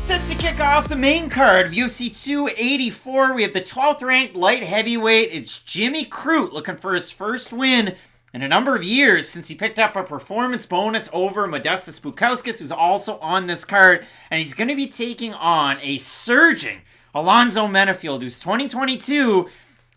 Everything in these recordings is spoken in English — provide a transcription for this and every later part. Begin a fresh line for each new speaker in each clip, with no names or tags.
Set to kick off the main card of UFC 284, we have the 12th ranked light heavyweight. It's Jimmy Crute looking for his first win in a number of years since he picked up a performance bonus over Modestas Bukauskas, who's also on this card. And he's going to be taking on a surging Alonzo Menifield, who's 2022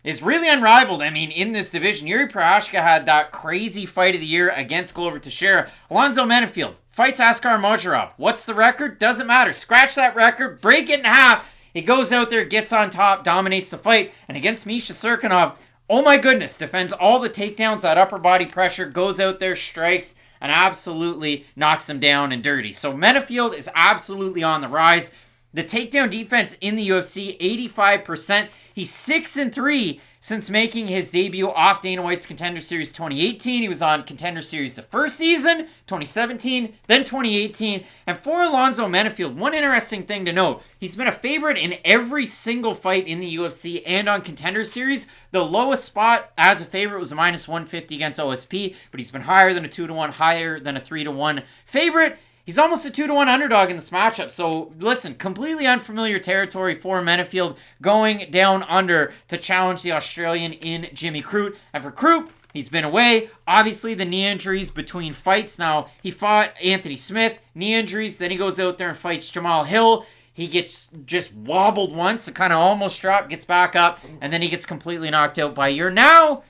is really unrivaled. I mean, in this division, Yair had that crazy fight of the year against Glover Teixeira. Alonzo Menifield fights Askar Mojarov. What's the record? Doesn't matter. Scratch that record, break it in half. He goes out there, gets on top, dominates the fight. And against Misha Cirkunov, oh my goodness, defends all the takedowns, that upper body pressure, goes out there, strikes, and absolutely knocks him down and dirty. So Menifield is absolutely on the rise. The takedown defense in the UFC, 85%. He's 6-3 since making his debut off Dana White's Contender Series 2018. He was on Contender Series the first season, 2017, then 2018. And for Alonzo Menifield, one interesting thing to note, he's been a favorite in every single fight in the UFC and on Contender Series. The lowest spot as a favorite was a -150 against OSP, but he's been higher than a 2-1, higher than a 3-1 favorite. He's almost a 2-1 underdog in this matchup. So, listen, completely unfamiliar territory for Menifield going down under to challenge the Australian in Jimmy Crute. And for Crute, he's been away. Obviously, the knee injuries between fights. Now, he fought Anthony Smith, knee injuries. Then he goes out there and fights Jamal Hill. He gets just wobbled once, and kind of almost dropped, gets back up, and then he gets completely knocked out by your now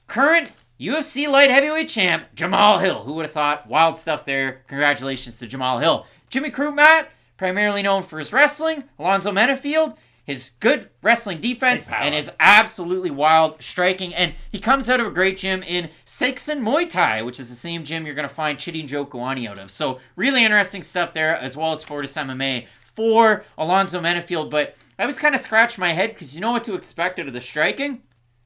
current UFC light heavyweight champ, Jamal Hill. Who would have thought? Wild stuff there. Congratulations to Jamal Hill. Jimmy Crute, Matt, primarily known for his wrestling. Alonzo Menifield, his good wrestling defense, and his absolutely wild striking. And he comes out of a great gym in Saixon Muay Thai, which is the same gym you're going to find Chidi Njokuani out of. So really interesting stuff there, as well as Fortis MMA for Alonzo Menifield. But I was kind of scratching my head because you know what to expect out of the striking.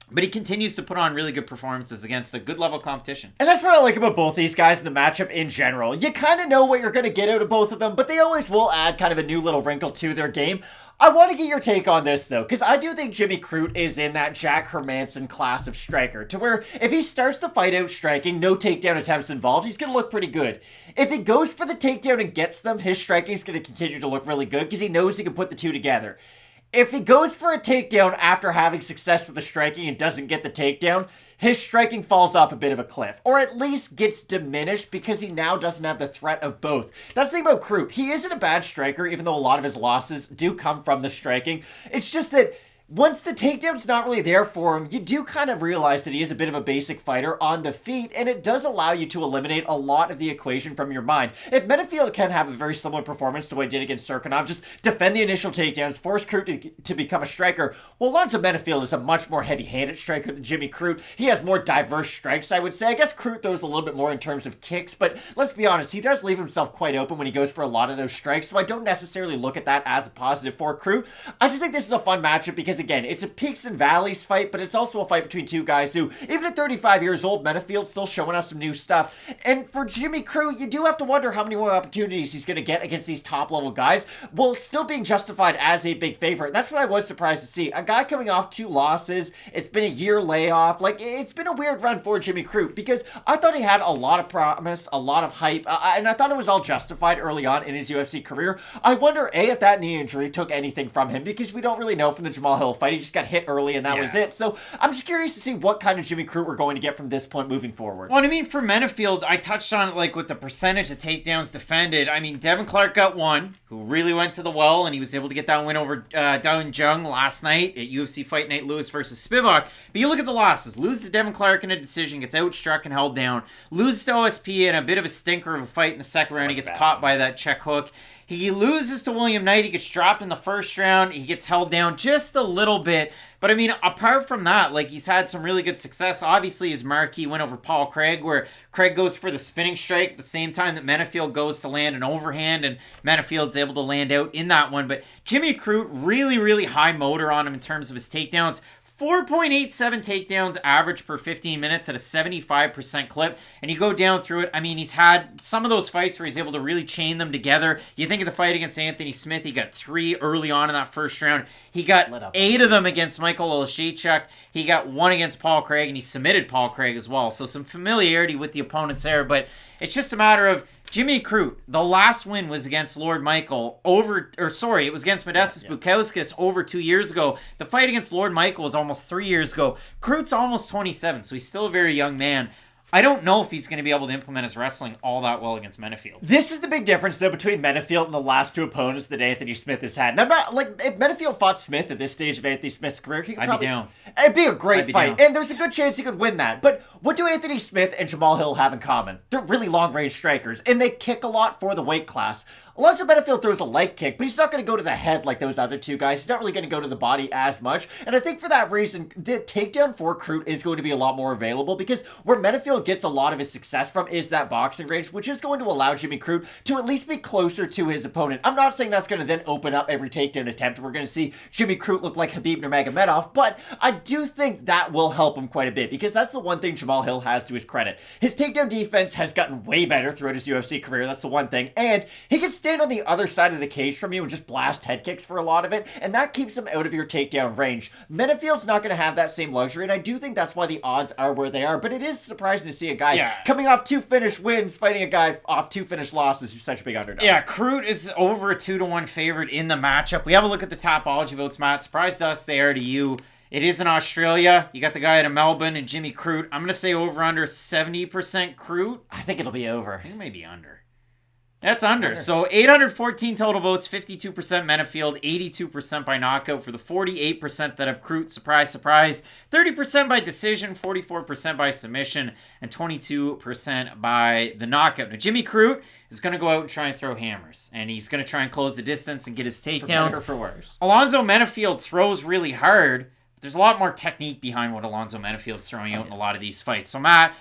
But he continues to put on really good performances against a good level competition.
And that's what I like about both these guys in the matchup in general. You kind of know what you're going to get out of both of them, but they always will add kind of a new little wrinkle to their game. I want to get your take on this, though, because I do think Jimmy Crute is in that Jack Hermanson class of striker, to where if he starts the fight out striking, no takedown attempts involved, he's going to look pretty good. If he goes for the takedown and gets them, his striking is going to continue to look really good because he knows he can put the two together. If he goes for a takedown after having success with the striking and doesn't get the takedown, his striking falls off a bit of a cliff, or at least gets diminished because he now doesn't have the threat of both. That's the thing about Crute. He isn't a bad striker, even though a lot of his losses do come from the striking. It's just that once the takedown's not really there for him, you do kind of realize that he is a bit of a basic fighter on the feet, and it does allow you to eliminate a lot of the equation from your mind. If Menifield can have a very similar performance to what he did against Cirkunov, just defend the initial takedowns, force Crute to become a striker, well, Alonzo Menifield is a much more heavy-handed striker than Jimmy Crute. He has more diverse strikes, I would say. I guess Crute throws a little bit more in terms of kicks, but let's be honest, he does leave himself quite open when he goes for a lot of those strikes, so I don't necessarily look at that as a positive for Crute. I just think this is a fun matchup because, again, it's a peaks and valleys fight, but it's also a fight between two guys who, even at 35 years old, Menifield's still showing us some new stuff. And for Jimmy Crute, you do have to wonder how many more opportunities he's going to get against these top-level guys, while still being justified as a big favorite. And that's what I was surprised to see. A guy coming off 2 losses, it's been a year layoff, like, it's been a weird run for Jimmy Crute, because I thought he had a lot of promise, a lot of hype, and I thought it was all justified early on in his UFC career. I wonder, A, if that knee injury took anything from him, because we don't really know from the Jamal Hill fight. He just got hit early and that was it. So I'm just curious to see what kind of Jimmy Crute we're going to get from this point moving forward.
Well, I mean, for Menifield, I touched on it like with the percentage of takedowns defended. I mean, Devin Clark got one, who really went to the well, and he was able to get that win over Dawon Jung last night at UFC Fight Night Lewis versus Spivak. But you look at the losses. Lose to Devin Clark in a decision, gets outstruck and held down. Lose to OSP in a bit of a stinker of a fight in the second round. He gets caught by that check hook. He loses to William Knight. He gets dropped in the first round. He gets held down just a little bit. But, I mean, apart from that, like, he's had some really good success. Obviously, his marquee win over Paul Craig, where Craig goes for the spinning strike at the same time that Menifield goes to land an overhand, and Menifield's able to land out in that one. But Jimmy Crute, really, really high motor on him in terms of his takedowns. 4.87 takedowns average per 15 minutes at a 75% clip. And you go down through it, I mean, he's had some of those fights where he's able to really chain them together. You think of the fight against Anthony Smith, he got 3 early on in that first round. He got 8 of them against Michael Olszewczuk. He got 1 against Paul Craig, and he submitted Paul Craig as well. So some familiarity with the opponents there, but it's just a matter of Jimmy Crute, the last win was against Lord Michael it was against Modestas Bukauskas over 2 years ago. The fight against Lord Michael was almost 3 years ago. Crute's almost 27, so he's still a very young man. I don't know if he's going to be able to implement his wrestling all that well against Menifield.
This is the big difference, though, between Menifield and the last two opponents that Anthony Smith has had. And I'm not, like, if Menifield fought Smith at this stage of Anthony Smith's career, he could
I'd be down.
It'd be a great fight.
Down.
And there's a good chance he could win that. But what do Anthony Smith and Jamal Hill have in common? They're really long-range strikers, and they kick a lot for the weight class. Alonzo Menifield throws a leg kick, but he's not going to go to the head like those other two guys. He's not really going to go to the body as much. And I think for that reason, the takedown for Crute is going to be a lot more available, because where Menifield gets a lot of his success from is that boxing range, which is going to allow Jimmy Crute to at least be closer to his opponent. I'm not saying that's going to then open up every takedown attempt. We're going to see Jimmy Crute look like Khabib Nurmagomedov, but I do think that will help him quite a bit, because that's the one thing Jamal Hill has to his credit. His takedown defense has gotten way better throughout his UFC career. That's the one thing. And he can stand on the other side of the cage from you and just blast head kicks for a lot of it, and that keeps him out of your takedown range. Menifield's not going to have that same luxury, and I do think that's why the odds are where they are, but it is surprising to see a guy coming off 2 finished wins fighting a guy off 2 finished losses who's such a big underdog.
Yeah, Crute is over a 2-1 favorite in the matchup. We have a look at the Topology votes, Matt. Surprised us, they are to you. It is in Australia. You got the guy out of Melbourne and Jimmy Crute. I'm going to say over under 70% Crute.
I think it'll be over.
I think it may be under. That's under. So 814 total votes, 52% Menifield, 82% by knockout for the 48% that have Crute. Surprise, surprise. 30% by decision, 44% by submission, and 22% by the knockout. Now, Jimmy Crute is going to go out and try and throw hammers, and he's going to try and close the distance and get his takedowns. For
better or for worse.
Alonzo Menifield throws really hard, but there's a lot more technique behind what Alonzo Menifield's throwing out in a lot of these fights. So, Matt,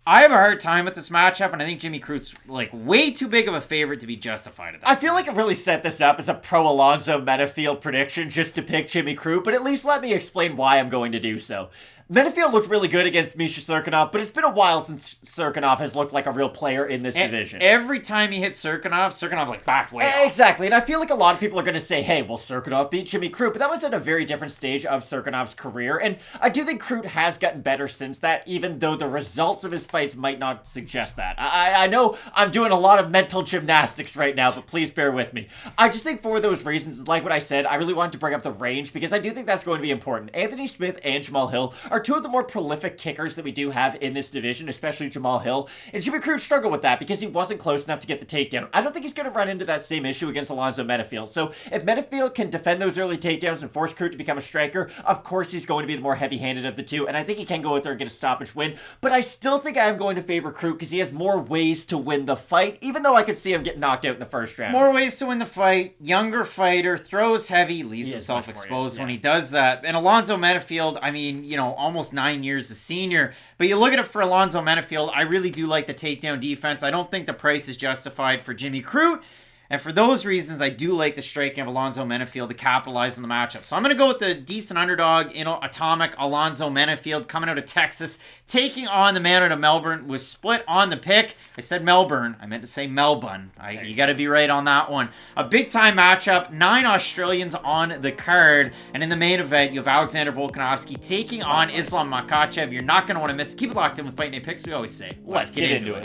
I have a hard time with this matchup, and I think Jimmy Crute's like way too big of a favorite to be justified at that.
I feel like it really set this up as a pro Alonzo Menifield prediction just to pick Jimmy Crute, but at least let me explain why I'm going to do so. Menifield looked really good against Misha Cirkunov, but it's been a while since Cirkunov has looked like a real player in this division.
Every time he hit Cirkunov like backed way off.
Exactly, and I feel like a lot of people are going to say, hey, well, Cirkunov beat Jimmy Crute, but that was at a very different stage of Cirkunov's career, and I do think Crute has gotten better since that, even though the results of his fights might not suggest that. I know I'm doing a lot of mental gymnastics right now, but please bear with me. I just think for those reasons, like what I said, I really wanted to bring up the range, because I do think that's going to be important. Anthony Smith and Jamal Hill are two of the more prolific kickers that we do have in this division, especially Jamal Hill. And Jimmy Crute struggled with that because he wasn't close enough to get the takedown. I don't think he's going to run into that same issue against Alonzo Menifield. So if Menifield can defend those early takedowns and force Crute to become a striker, of course he's going to be the more heavy-handed of the two. And I think he can go out there and get a stoppage win. But I still think I am going to favor Crute because he has more ways to win the fight, even though I could see him get knocked out in the first round.
More ways to win the fight. Younger fighter, throws heavy, leaves himself exposed when he does that. And Alonzo Menifield, I mean, you know, almost 9 years a senior. But you look at it for Alonzo Menifield, I really do like the takedown defense. I don't think the price is justified for Jimmy Crute. And for those reasons, I do like the striking of Alonzo Menifield to capitalize on the matchup. So I'm going to go with the decent underdog, Atomic Alonzo Menifield coming out of Texas, taking on the man out of Melbourne. Was split on the pick. I said Melbourne. I meant to say Melbourne. You got to be right on that one. A big-time matchup. 9 Australians on the card. And in the main event, you have Alexander Volkanovski taking on Islam Makhachev. You're not going to want to miss it. Keep it locked in with Fight Night Picks. We always say, let's get into it.